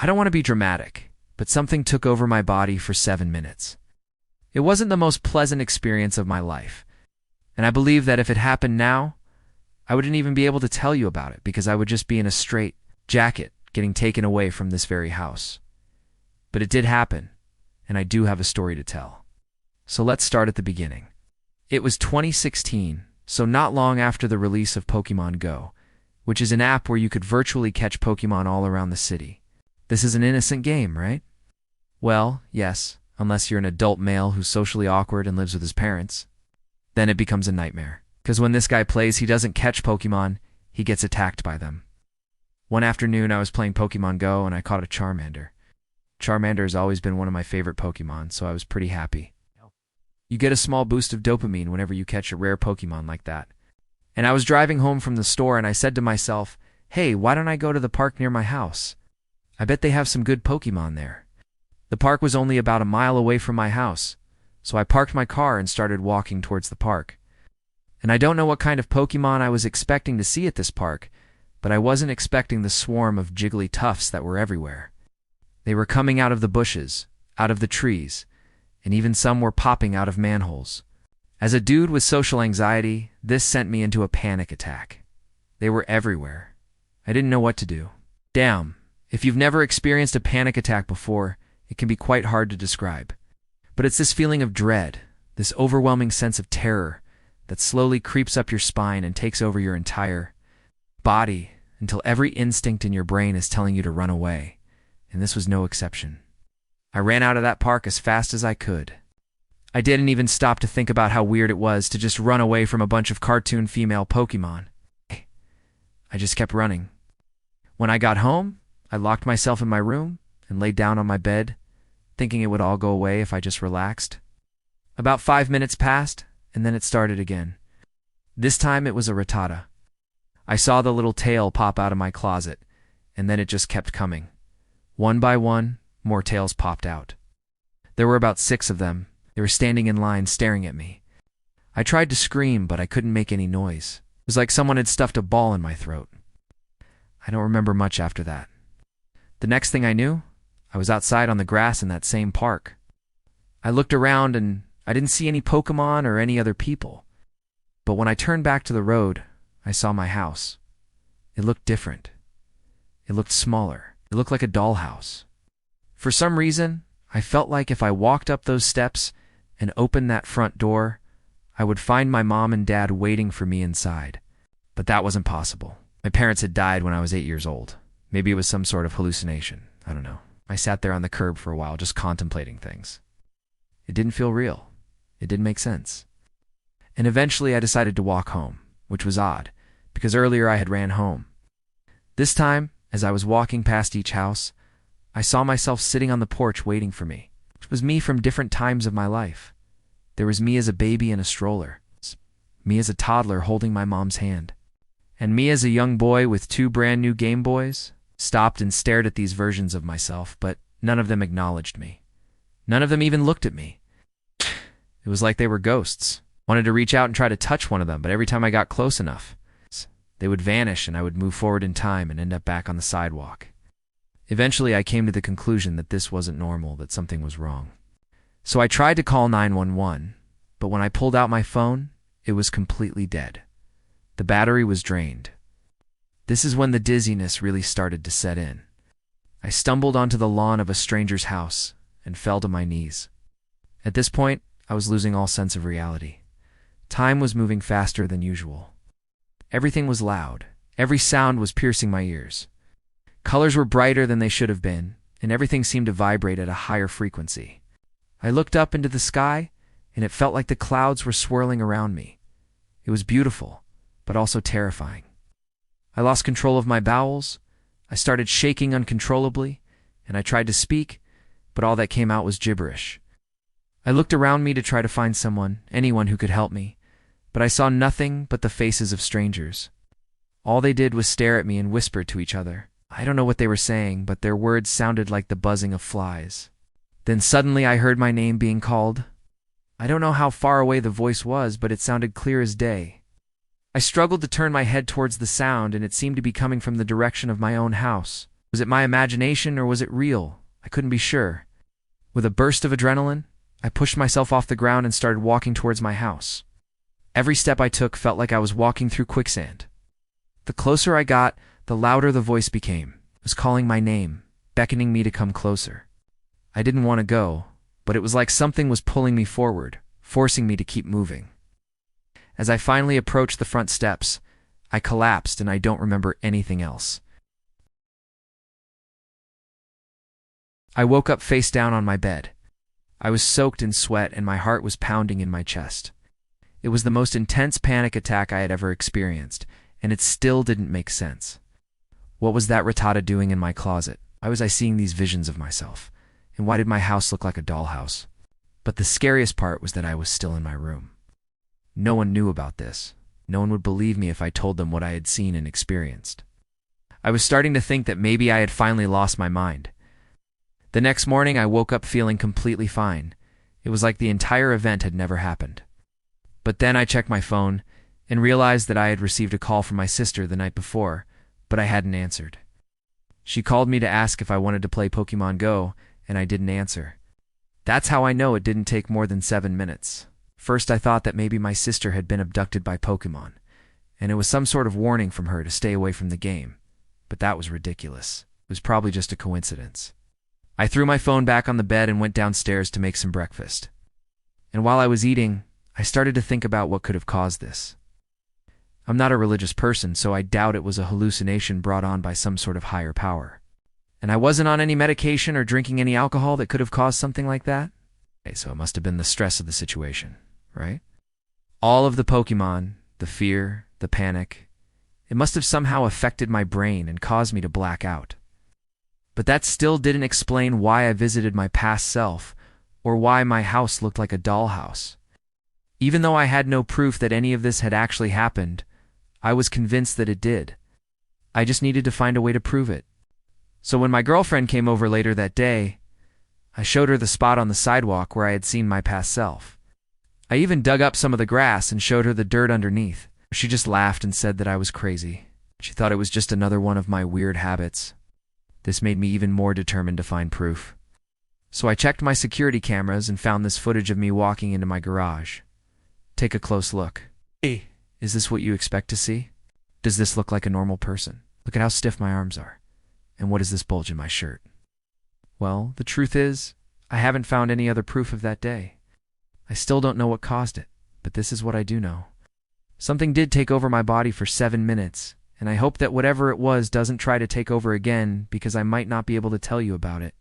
I don't want to be dramatic, but something took over my body for 7 minutes. It wasn't the most pleasant experience of my life, and I believe that if it happened now, I wouldn't even be able to tell you about it because I would just be in a straight jacket getting taken away from this very house. But it did happen, and I do have a story to tell. So let's start at the beginning. It was 2016, so not long after the release of Pokemon Go, which is an app where you could virtually catch Pokemon all around the city. This is an innocent game, right? Well, yes, unless you're an adult male who's socially awkward and lives with his parents. Then it becomes a nightmare. Because when this guy plays, he doesn't catch Pokemon, he gets attacked by them. One afternoon, I was playing Pokemon Go and I caught a Charmander. Charmander has always been one of my favorite Pokemon, so I was pretty happy. You get a small boost of dopamine whenever you catch a rare Pokemon like that. And I was driving home from the store and I said to myself, hey, why don't I go to the park near my house? I bet they have some good Pokemon there. The park was only about a mile away from my house, so I parked my car and started walking towards the park. And I don't know what kind of Pokemon I was expecting to see at this park, but I wasn't expecting the swarm of Jigglytuffs that were everywhere. They were coming out of the bushes, out of the trees, and even some were popping out of manholes. As a dude with social anxiety, this sent me into a panic attack. They were everywhere. I didn't know what to do. Damn, if you've never experienced a panic attack before, it can be quite hard to describe. But it's this feeling of dread, this overwhelming sense of terror that slowly creeps up your spine and takes over your entire body until every instinct in your brain is telling you to run away. And this was no exception. I ran out of that park as fast as I could. I didn't even stop to think about how weird it was to just run away from a bunch of cartoon female Pokemon. I just kept running. When I got home, I locked myself in my room and laid down on my bed, thinking it would all go away if I just relaxed. About 5 minutes passed, and then it started again. This time it was a Rattata. I saw the little tail pop out of my closet, and then it just kept coming. One by one, more tails popped out. There were about 6 of them. They were standing in line staring at me. I tried to scream, but I couldn't make any noise. It was like someone had stuffed a ball in my throat. I don't remember much after that. The next thing I knew, I was outside on the grass in that same park. I looked around and I didn't see any Pokemon or any other people. But when I turned back to the road, I saw my house. It looked different. It looked smaller. It looked like a dollhouse. For some reason, I felt like if I walked up those steps and opened that front door, I would find my mom and dad waiting for me inside. But that wasn't possible. My parents had died when I was 8 years old. Maybe it was some sort of hallucination. I don't know. I sat there on the curb for a while just contemplating things. It didn't feel real. It didn't make sense. And eventually I decided to walk home, which was odd, because earlier I had ran home. This time, as I was walking past each house, I saw myself sitting on the porch waiting for me. It was me from different times of my life. There was me as a baby in a stroller, me as a toddler holding my mom's hand, and me as a young boy with 2 brand new Game Boys. Stopped and stared at these versions of myself, but none of them acknowledged me. None of them even looked at me. It was like they were ghosts. Wanted to reach out and try to touch one of them, but every time I got close enough, they would vanish and I would move forward in time and end up back on the sidewalk. Eventually, I came to the conclusion that this wasn't normal, that something was wrong. So I tried to call 911, but when I pulled out my phone, it was completely dead. The battery was drained. This is when the dizziness really started to set in. I stumbled onto the lawn of a stranger's house and fell to my knees. At this point, I was losing all sense of reality. Time was moving faster than usual. Everything was loud. Every sound was piercing my ears. Colors were brighter than they should have been, and everything seemed to vibrate at a higher frequency. I looked up into the sky, and it felt like the clouds were swirling around me. It was beautiful, but also terrifying. I lost control of my bowels. I started shaking uncontrollably, and I tried to speak, but all that came out was gibberish. I looked around me to try to find someone, anyone who could help me, but I saw nothing but the faces of strangers. All they did was stare at me and whisper to each other. I don't know what they were saying, but their words sounded like the buzzing of flies. Then suddenly I heard my name being called. I don't know how far away the voice was, but it sounded clear as day. I struggled to turn my head towards the sound, and it seemed to be coming from the direction of my own house. Was it my imagination or was it real? I couldn't be sure. With a burst of adrenaline, I pushed myself off the ground and started walking towards my house. Every step I took felt like I was walking through quicksand. The closer I got, the louder the voice became. It was calling my name, beckoning me to come closer. I didn't want to go, but it was like something was pulling me forward, forcing me to keep moving. As I finally approached the front steps, I collapsed and I don't remember anything else. I woke up face down on my bed. I was soaked in sweat and my heart was pounding in my chest. It was the most intense panic attack I had ever experienced, and it still didn't make sense. What was that Rattata doing in my closet? Why was I seeing these visions of myself? And why did my house look like a dollhouse? But the scariest part was that I was still in my room. No one knew about this. No one would believe me if I told them what I had seen and experienced. I was starting to think that maybe I had finally lost my mind. The next morning, I woke up feeling completely fine. It was like the entire event had never happened. But then I checked my phone and realized that I had received a call from my sister the night before, but I hadn't answered. She called me to ask if I wanted to play Pokemon Go, and I didn't answer. That's how I know it didn't take more than 7 minutes. First, I thought that maybe my sister had been abducted by Pokemon, and it was some sort of warning from her to stay away from the game. But that was ridiculous. It was probably just a coincidence. I threw my phone back on the bed and went downstairs to make some breakfast. And while I was eating, I started to think about what could have caused this. I'm not a religious person, so I doubt it was a hallucination brought on by some sort of higher power. And I wasn't on any medication or drinking any alcohol that could have caused something like that. Okay, so it must have been the stress of the situation, right? All of the Pokemon, the fear, the panic, it must have somehow affected my brain and caused me to black out. But that still didn't explain why I visited my past self or why my house looked like a dollhouse. Even though I had no proof that any of this had actually happened, I was convinced that it did. I just needed to find a way to prove it. So when my girlfriend came over later that day, I showed her the spot on the sidewalk where I had seen my past self. I even dug up some of the grass and showed her the dirt underneath. She just laughed and said that I was crazy. She thought it was just another one of my weird habits. This made me even more determined to find proof. So I checked my security cameras and found this footage of me walking into my garage. Take a close look. Hey, is this what you expect to see? Does this look like a normal person? Look at how stiff my arms are. And what is this bulge in my shirt? Well, the truth is, I haven't found any other proof of that day. I still don't know what caused it, but this is what I do know. Something did take over my body for 7 minutes, and I hope that whatever it was doesn't try to take over again because I might not be able to tell you about it.